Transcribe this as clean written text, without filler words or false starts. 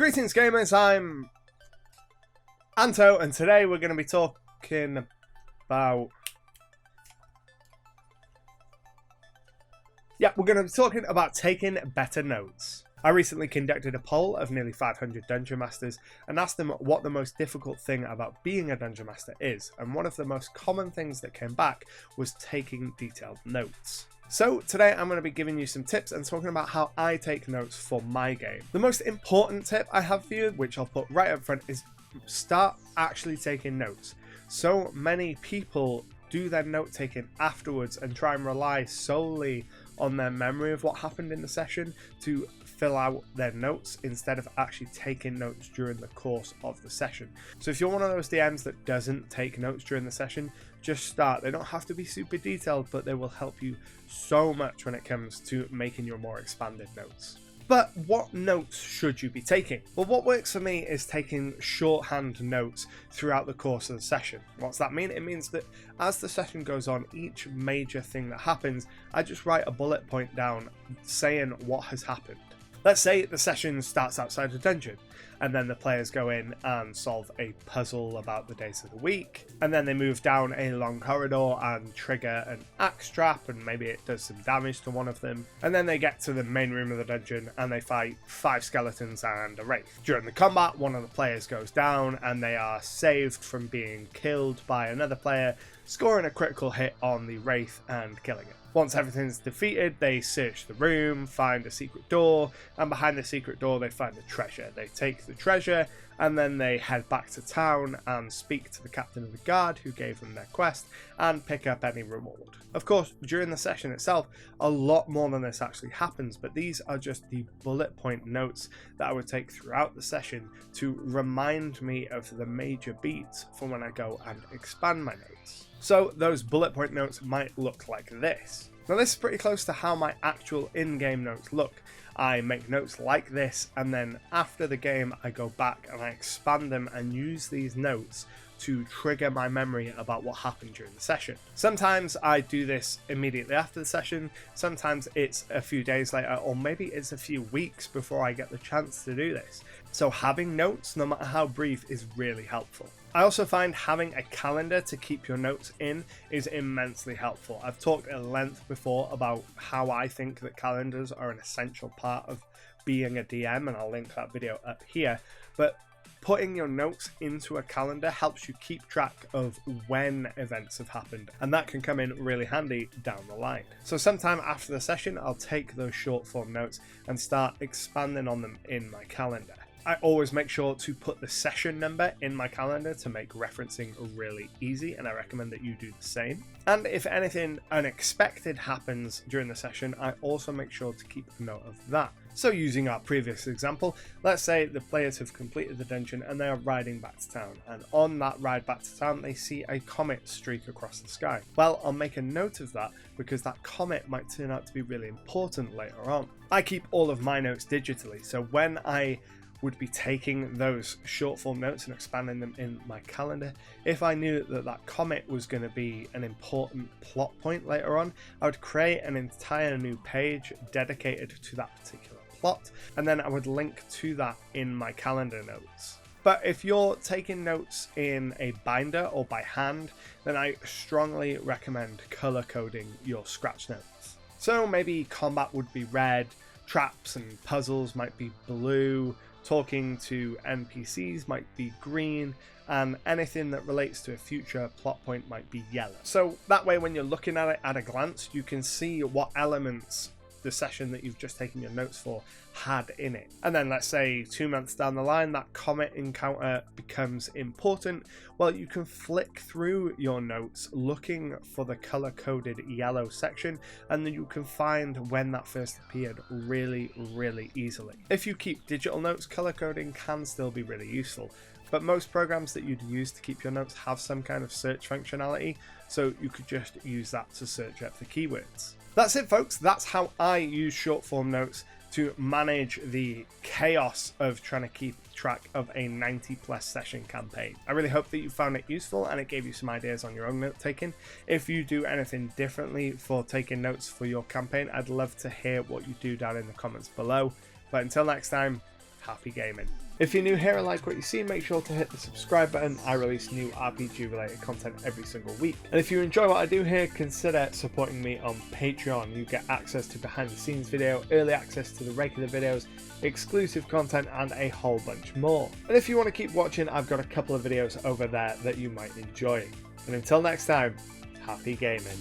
Greetings gamers, I'm Anto, and today we're going to be talking about... taking better notes. I recently conducted a poll of nearly 500 Dungeon Masters and asked them what the most difficult thing about being a Dungeon Master is, and one of the most common things that came back was taking detailed notes. So today I'm going to be giving you some tips and talking about how I take notes for my game. The most important tip I have for you, which I'll put right up front, is start actually taking notes. So many people do their note taking afterwards and try and rely solely on their memory of what happened in the session to fill out their notes instead of actually taking notes during the course of the session. So if you're one of those DMs that doesn't take notes during the session, just start. They don't have to be super detailed, but they will help you so much when it comes to making your more expanded notes. But what notes should you be taking? Well, what works for me is taking shorthand notes throughout the course of the session. What's that mean? It means that as the session goes on, each major thing that happens, I just write a bullet point down saying what has happened. Let's say the session starts outside a dungeon, and then the players go in and solve a puzzle about the days of the week, and then they move down a long corridor and trigger an axe trap, and maybe it does some damage to one of them, and then they get to the main room of the dungeon and they fight 5 skeletons and a wraith. During the combat, one of the players goes down and they are saved from being killed by another player, scoring a critical hit on the wraith and killing it. Once everything's defeated, they search the room, find a secret door, and behind the secret door they find a treasure. They take the treasure and then they head back to town and speak to the captain of the guard who gave them their quest and pick up any reward. Of course, during the session itself, a lot more than this actually happens, but these are just the bullet point notes that I would take throughout the session to remind me of the major beats for when I go and expand my notes. So those bullet point notes might look like this. Now this is pretty close to how my actual in-game notes look. I make notes like this, and then after the game I go back and I expand them and use these notes to trigger my memory about what happened during the session. Sometimes I do this immediately after the session, sometimes it's a few days later, or maybe it's a few weeks before I get the chance to do this. So having notes, no matter how brief, is really helpful. I also find having a calendar to keep your notes in is immensely helpful. I've talked at length before about how I think that calendars are an essential part of being a DM, and I'll link that video up here, but putting your notes into a calendar helps you keep track of when events have happened, and that can come in really handy down the line. So sometime after the session, I'll take those short form notes and start expanding on them in my calendar. I always make sure to put the session number in my calendar to make referencing really easy, and I recommend that you do the same. And if anything unexpected happens during the session, I also make sure to keep a note of that. So using our previous example, let's say the players have completed the dungeon and they are riding back to town, and on that ride back to town they see a comet streak across the sky. Well, I'll make a note of that because that comet might turn out to be really important later on. I keep all of my notes digitally, so when I would be taking those short form notes and expanding them in my calendar, if I knew that that comet was going to be an important plot point later on, I would create an entire new page dedicated to that particular plot, and then I would link to that in my calendar notes. But if you're taking notes in a binder or by hand, then I strongly recommend color coding your scratch notes. So maybe combat would be red, traps and puzzles might be blue, talking to NPCs might be green, and anything that relates to a future plot point might be yellow. So that way when you're looking at it at a glance, you can see what elements the session that you've just taken your notes for had in it. And then let's say 2 months down the line that comet encounter becomes important. Well, you can flick through your notes looking for the color coded yellow section, and then you can find when that first appeared really easily. If you keep digital notes, color coding can still be really useful, but most programs that you'd use to keep your notes have some kind of search functionality, so you could just use that to search up for keywords. That's it, folks. That's how I use short form notes to manage the chaos of trying to keep track of a 90+ session campaign. I really hope that you found it useful and it gave you some ideas on your own note taking. If you do anything differently for taking notes for your campaign, I'd love to hear what you do down in the comments below. But until next time, happy gaming. If you're new here and like what you see, make sure to hit the subscribe button. I release new RPG related content every single week. And if you enjoy what I do here, consider supporting me on Patreon. You get access to behind the scenes video, early access to the regular videos, exclusive content, and a whole bunch more. And if you want to keep watching, I've got a couple of videos over there that you might enjoy. And until next time, happy gaming.